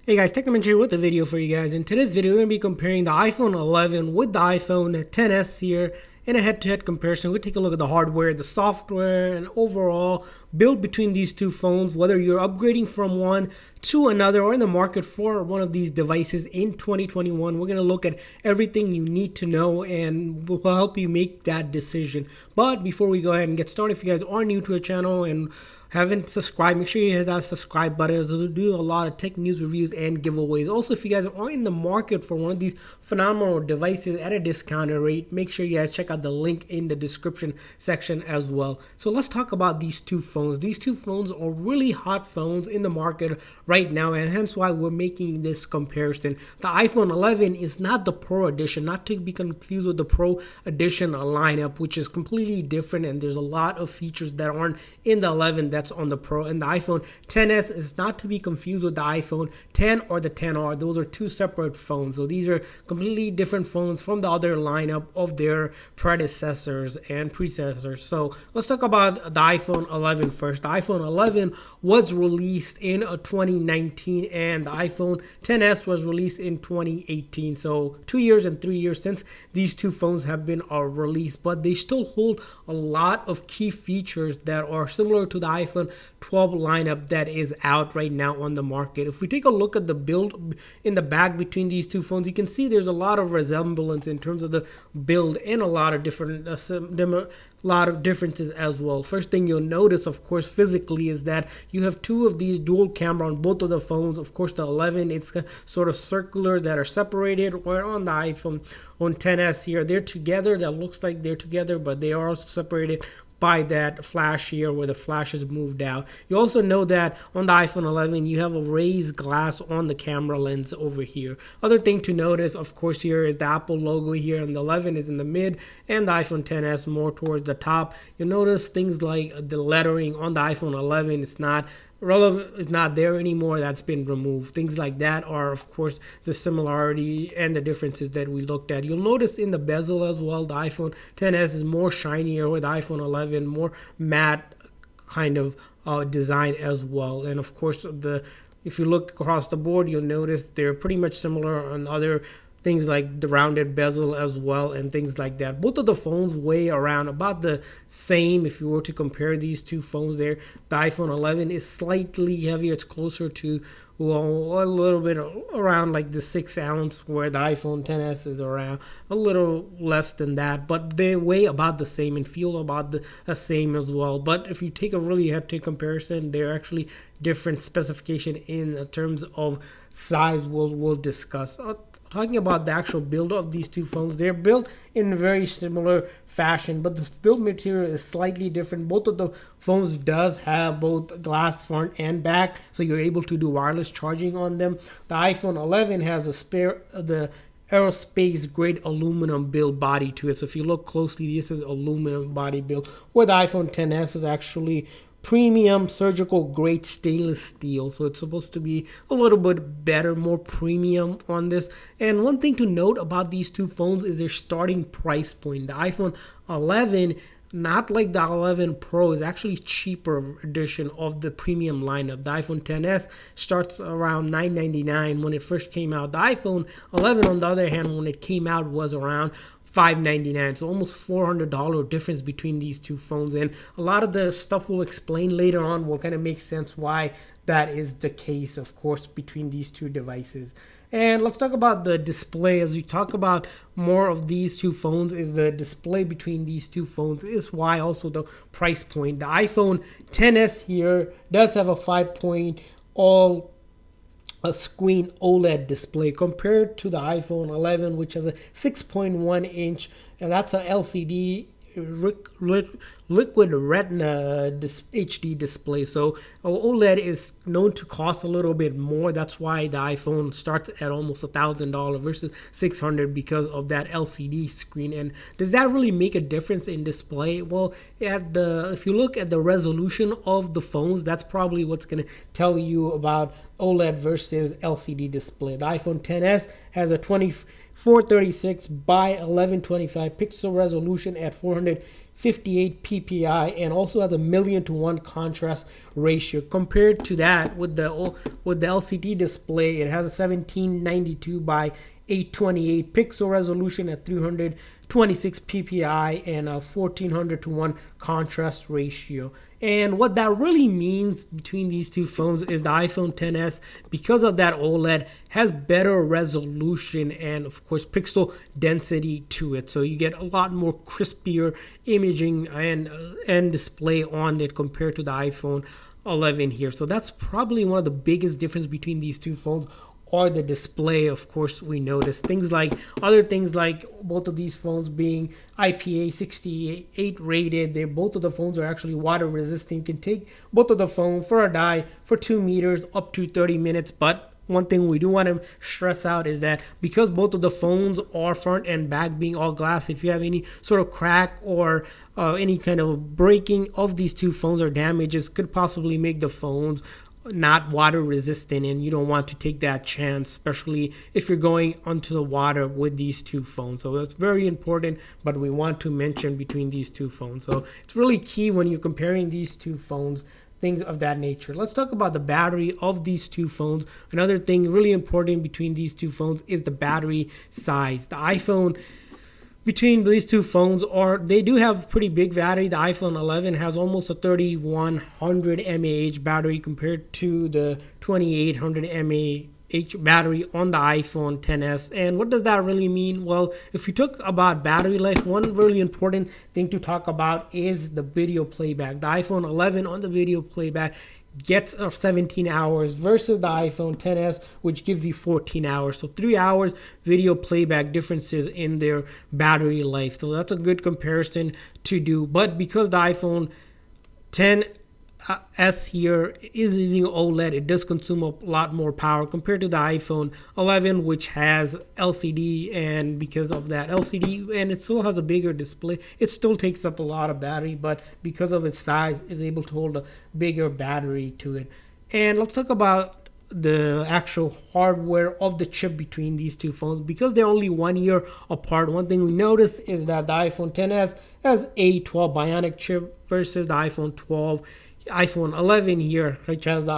Hey guys, TechNinja here with a video for you guys. In today's video, we're going to be comparing the iPhone 11 with the iPhone XS here in a head-to-head comparison. We'll take a look at the hardware, the software, and overall build between these two phones, whether you're upgrading from one to another or in the market for one of these devices in 2021. We're going to look at everything you need to know and we'll help you make that decision. But before we go ahead and get started, if you guys are new to our channel and haven't subscribed, make sure you hit that subscribe button, as we'll do a lot of tech news reviews and giveaways. Also, if you guys are in the market for one of these phenomenal devices at a discounted rate, make sure you guys check out the link in the description section as well. So let's talk about these two phones. These two phones are really hot phones in the market right now, and hence why we're making this comparison. The iPhone 11 is not the Pro Edition, not to be confused with the Pro Edition lineup, which is completely different, and there's a lot of features that aren't in the 11 that's on the Pro. And the iPhone XS is not to be confused with the iPhone 10 or the 10R. Those are two separate phones. So these are completely different phones from the other lineup of their predecessors and predecessors. So let's talk about the iPhone 11 first. The iPhone 11 was released in 2019 and the iPhone XS was released in 2018. So 2 years and 3 years since these two phones have been released, but they still hold a lot of key features that are similar to the iPhone 12 lineup that is out right now on the market. If we take a look at the build in the back between these two phones, you can see there's a lot of resemblance in terms of the build and a lot of different lot of differences as well. First thing you'll notice, of course, physically is that you have two of these dual camera on both of the phones. Of course, the 11, it's sort of circular that are separated, where on the iPhone on XS here, they're together. That looks like they're together, but they are also separated by that flash here where the flash is moved out. You also know that on the iPhone 11 you have a raised glass on the camera lens over here. Other thing to notice, of course, here is the Apple logo here, and the 11 is in the mid and the iPhone XS more towards the top. You'll notice things like the lettering on the iPhone 11 is not relevant, is not there anymore. That's been removed. Things like that are, of course, the similarity and the differences that we looked at. You'll notice in the bezel as well, the iPhone XS is more shinier with the iPhone 11, more matte kind of design as well. And of course, if you look across the board, you'll notice they're pretty much similar on other things like the rounded bezel as well and things like that. Both of the phones weigh around about the same. If you were to compare these two phones there, the iPhone 11 is slightly heavier. It's closer to, well, a little bit around like the 6 ounce, where the iPhone XS is around a little less than that, but they weigh about the same and feel about the same as well. But if you take a really head-to-head comparison, they're actually different specification in terms of size. We'll discuss. Talking about the actual build of these two phones, they're built in a very similar fashion, but the build material is slightly different. Both of the phones does have both glass front and back, so you're able to do wireless charging on them. The iPhone 11 has the aerospace grade aluminum build body to it. So if you look closely, this is aluminum body build, where the iPhone XS is actually premium surgical grade stainless steel. So it's supposed to be a little bit better, more premium on this. And one thing to note about these two phones is their starting price point. The iPhone 11, not like the 11 Pro, is actually cheaper edition of the premium lineup. The iPhone XS starts around $999 when it first came out. The iPhone 11, on the other hand, when it came out, was around $599, so almost $400 difference between these two phones. And a lot of the stuff we'll explain later on will kind of make sense why that is the case, of course, between these two devices. And let's talk about the display. As we talk about more of these two phones, is the display between these two phones is why also the price point. The iPhone XS here does have a 5-point all screen OLED display compared to the iPhone 11, which has a 6.1 inch, and that's a LCD liquid retina HD display. So OLED is known to cost a little bit more. That's why the iPhone starts at almost $1,000 versus $600, because of that LCD screen. And does that really make a difference in display? Well, if you look at the resolution of the phones, that's probably what's going to tell you about OLED versus LCD display. The iPhone XS has a 2436 by 1125 pixel resolution at 400 58 ppi and also has a 1,000,000 to 1 contrast ratio. Compared to that, with the LCD display, it has a 1792 by 828 pixel resolution at 326 ppi and a 1400 to 1 contrast ratio. And what that really means between these two phones is the iPhone XS, because of that OLED, has better resolution and of course pixel density to it. So you get a lot more crispier imaging and display on it compared to the iPhone 11 here. So that's probably one of the biggest difference between these two phones, or the display. Of course, we notice other things like both of these phones being IPA68 rated. Both of the phones are actually water resistant. You can take both of the phone for a dive for 2 meters up to 30 minutes. But one thing we do want to stress out is that because both of the phones are front and back being all glass, if you have any sort of crack or any kind of breaking of these two phones or damages, could possibly make the phones not water resistant, and you don't want to take that chance, especially if you're going onto the water with these two phones. So that's very important, but we want to mention between these two phones. So it's really key when you're comparing these two phones, things of that nature. Let's talk about the battery of these two phones. Another thing really important between these two phones is the battery size. The iPhone between these two phones, they do have pretty big battery. The iPhone 11 has almost a 3100 mAh battery compared to the 2800 mAh battery on the iPhone XS. And what does that really mean? Well, if you talk about battery life, one really important thing to talk about is the video playback. The iPhone 11 on the video playback gets 17 hours versus the iPhone XS, which gives you 14 hours. So 3 hours video playback differences in their battery life. So that's a good comparison to do. But because the iPhone XS here is using OLED, it does consume a lot more power compared to the iPhone 11, which has LCD, and because of that LCD, and it still has a bigger display, it still takes up a lot of battery, but because of its size, is able to hold a bigger battery to it. And let's talk about the actual hardware of the chip between these two phones. Because they're only 1 year apart, one thing we notice is that the iPhone XS has A12 Bionic chip versus the iPhone 11 here, which has the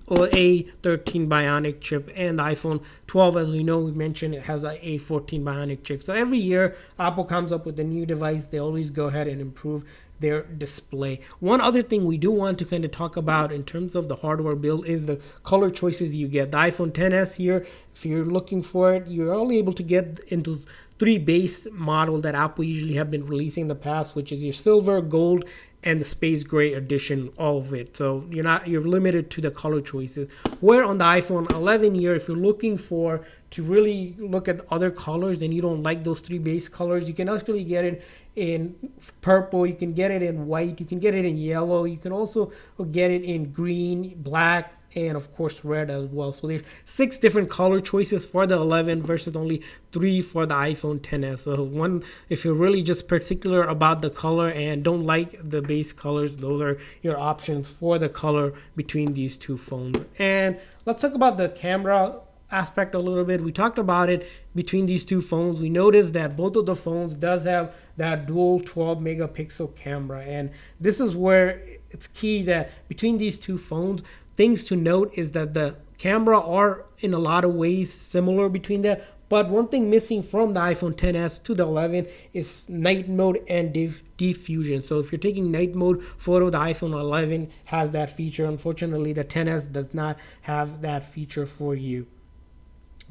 A13 Bionic chip, and the iPhone 12, as we know, we mentioned, it has a A14 Bionic chip. So every year Apple comes up with a new device, they always go ahead and improve their display. One other thing we do want to kind of talk about in terms of the hardware build is the color choices you get. The iPhone XS here, if you're looking for it, you're only able to get into 3 base model that Apple usually have been releasing in the past, which is your silver, gold, and the space gray edition of it. So you're limited to the color choices. Where on the iPhone 11 here, if you're looking to really look at other colors and you don't like those 3 base colors, you can actually get it in purple, you can get it in white, you can get it in yellow, you can also get it in green, black, and of course red as well. So there's 6 different color choices for the 11 versus only 3 for the iPhone XS. So if you're really just particular about the color and don't like the base colors, those are your options for the color between these two phones. And let's talk about the camera aspect a little bit. We talked about it between these two phones. We noticed that both of the phones does have that dual 12 megapixel camera, and this is where it's key that between these two phones, things to note is that the camera are in a lot of ways similar between that, but one thing missing from the iPhone XS to the 11 is night mode and diffusion. So if you're taking night mode photo, the iPhone 11 has that feature. Unfortunately, the XS does not have that feature for you.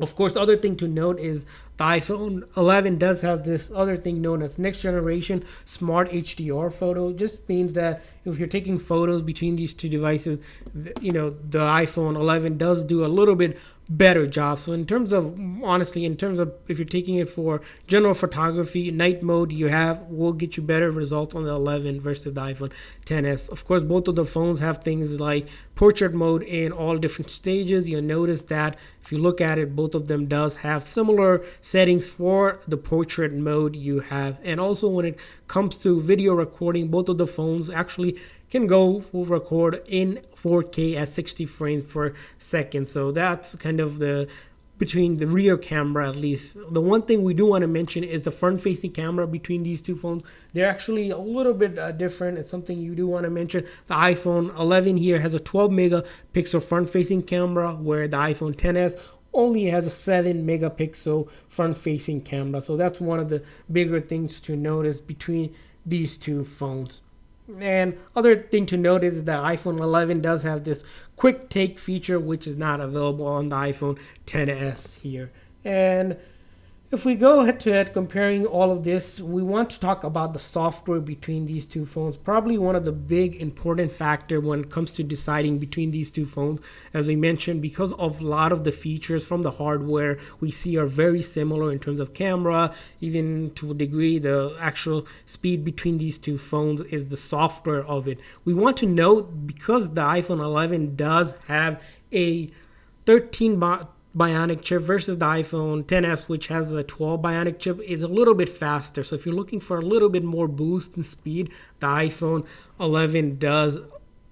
Of course, other thing to note is the iPhone 11 does have this other thing known as next generation smart HDR photo. Just means that if you're taking photos between these two devices, the iPhone 11 does do a little bit better job. So in terms of if you're taking it for general photography, night mode will get you better results on the 11 versus the iPhone XS. Of course, both of the phones have things like portrait mode in all different stages. You'll notice that if you look at it, both of them does have similar settings for the portrait mode you have. And also when it comes to video recording, both of the phones actually can record in 4K at 60 frames per second. So that's kind of the between the rear camera. At least the one thing we do want to mention is the front facing camera between these two phones. They're actually a little bit different. It's something you do want to mention. The iPhone 11 here has a 12 megapixel front facing camera, where the iPhone XS only has a 7 megapixel front facing camera. So that's one of the bigger things to notice between these two phones. And other thing to note is the iPhone 11 does have this quick take feature, which is not available on the iPhone XS here. And if we go head to head comparing all of this, we want to talk about the software between these two phones. Probably one of the big important factor when it comes to deciding between these two phones, as we mentioned, because of a lot of the features from the hardware we see are very similar in terms of camera, even to a degree the actual speed between these two phones is the software of it. We want to note, because the iPhone 11 does have a 13 Bionic chip versus the iPhone XS, which has a 12 Bionic chip, is a little bit faster. So if you're looking for a little bit more boost in speed, the iPhone 11 does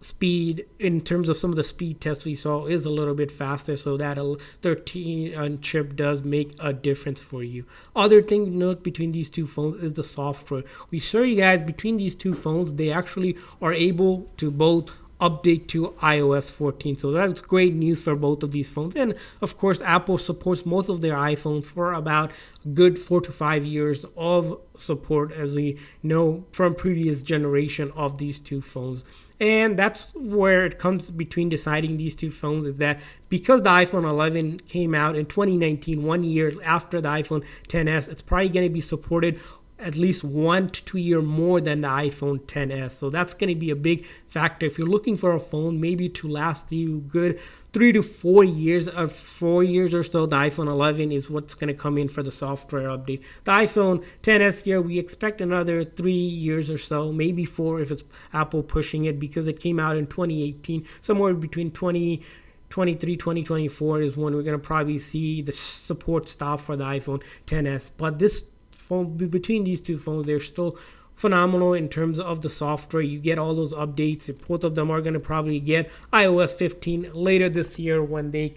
speed, in terms of some of the speed tests we saw, is a little bit faster. So that 13 chip does make a difference for you. Other thing to note between these two phones is the software. We show you guys between these two phones, they actually are able to both update to iOS 14. So that's great news for both of these phones. And of course, Apple supports most of their iPhones for about a good 4 to 5 years of support, as we know from previous generation of these two phones. And that's where it comes between deciding these two phones, is that because the iPhone 11 came out in 2019, 1 year after the iPhone XS, it's probably going to be supported at least 1 to 2 years more than the iPhone XS. So that's going to be a big factor. If you're looking for a phone maybe to last you good 3 to 4 years, or 4 years or so, the iPhone 11 is what's going to come in for the software update. The iPhone XS here, we expect another 3 years or so, maybe 4 if it's Apple pushing it, because it came out in 2018. Somewhere between 2023, 2024 is when we're going to probably see the support stop for the iPhone XS. But this phone, between these two phones, they're still phenomenal in terms of the software. You get all those updates. Both of them are going to probably get iOS 15 later this year when they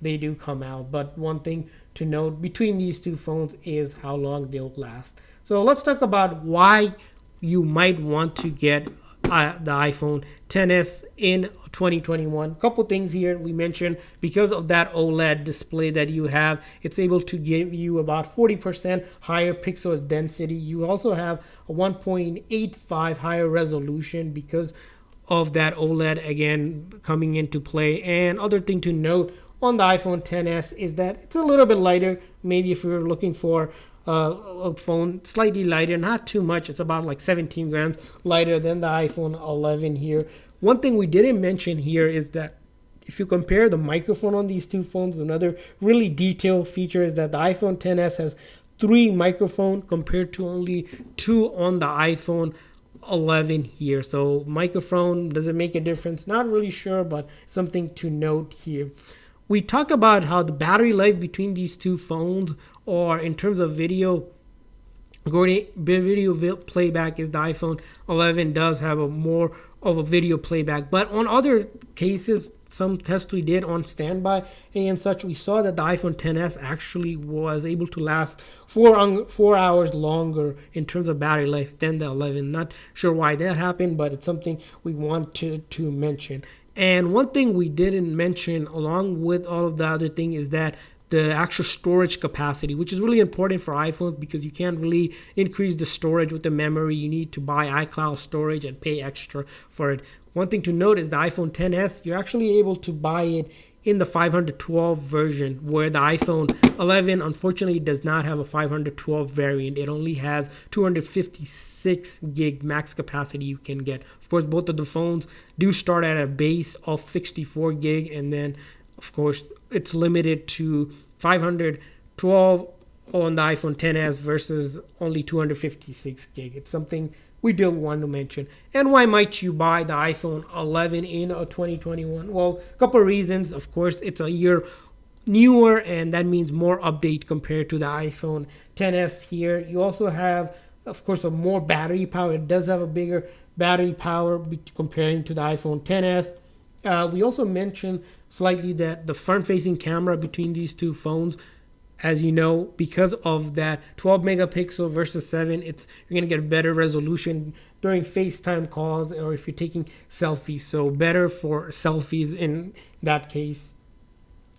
do come out. But one thing to note between these two phones is how long they'll last. So let's talk about why you might want to get the iPhone XS in 2021. A couple things here we mentioned. Because of that OLED display that you have, it's able to give you about 40% higher pixel density. You also have a 1.85 higher resolution because of that OLED again coming into play. And other thing to note on the iPhone XS is that it's a little bit lighter. Maybe if you're looking for a phone slightly lighter, not too much, it's about like 17 grams lighter than the iPhone 11 here. One thing we didn't mention here is that if you compare the microphone on these two phones, another really detailed feature is that the iPhone XS has 3 microphones compared to only 2 on the iPhone 11 here. So microphone, does it make a difference? Not really sure, but something to note here. We talk about how the battery life between these two phones, or in terms of video playback, is the iPhone 11 does have a more of a video playback. But on other cases, some tests we did on standby and such, we saw that the iPhone XS actually was able to last 4 hours longer in terms of battery life than the 11. Not sure why that happened, but it's something we want to mention. And one thing we didn't mention along with all of the other thing is that the actual storage capacity, which is really important for iPhones, because you can't really increase the storage with the memory. You need to buy iCloud storage and pay extra for it. One thing to note is the iPhone XS, you're actually able to buy it in the 512 version, where the iPhone 11 unfortunately does not have a 512 variant. It only has 256 gig max capacity you can get. Of course, both of the phones do start at a base of 64 gig, and then of course it's limited to 512 on the iPhone XS versus only 256 gig. It's something we do want to mention. And why might you buy the iPhone 11 in 2021? Well, a couple of reasons. Of course, it's a year newer, and that means more update compared to the iPhone XS here. You also have, of course, a more battery power. It does have a bigger battery power comparing to the iPhone XS. We also mentioned slightly that the front-facing camera between these two phones, as you know, because of that 12 megapixel versus 7, you're gonna get better resolution during FaceTime calls or if you're taking selfies. So better for selfies in that case.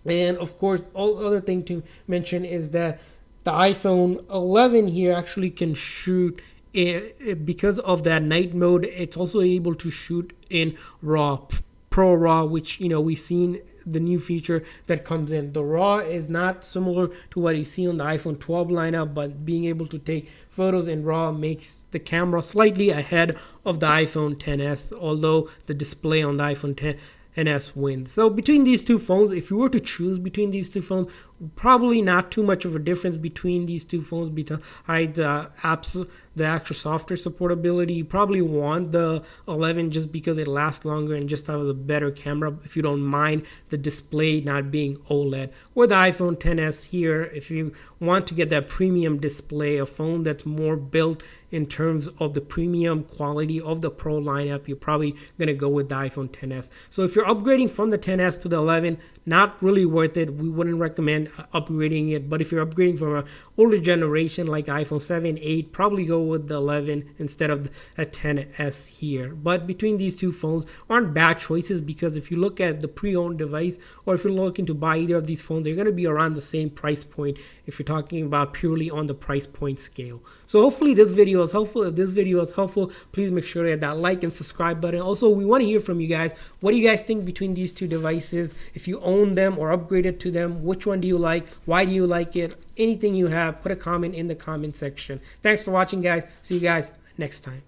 And of course, all other thing to mention is that the iPhone 11 here actually can shoot because of that night mode. It's also able to shoot in RAW, Pro RAW, which we've seen the new feature that comes in. The RAW is not similar to what you see on the iPhone 12 lineup, but being able to take photos in RAW makes the camera slightly ahead of the iPhone XS, although the display on the iPhone XS wins. So between these two phones, if you were to choose between these two phones, probably not too much of a difference between these two phones besides the apps, the actual software supportability. You probably want the 11 just because it lasts longer and just has a better camera if you don't mind the display not being OLED. Or the iPhone XS here, if you want to get that premium display, a phone that's more built in terms of the premium quality of the Pro lineup, you're probably going to go with the iPhone XS. So if you're upgrading from the XS to the 11, not really worth it. We wouldn't recommend upgrading it. But if you're upgrading from an older generation like iPhone 7, 8, probably go with the 11 instead of a XS here. But between these two phones aren't bad choices, because if you look at the pre-owned device or if you're looking to buy either of these phones, they're going to be around the same price point if you're talking about purely on the price point scale. So hopefully this video is helpful. If this video is helpful, please make sure to hit that like and subscribe button. Also, we want to hear from you guys. What do you guys think between these two devices? If you own them or upgraded to them, which one do you like? Why do you like it? Anything you have, put a comment in the comment section. Thanks for watching, guys. See you guys next time.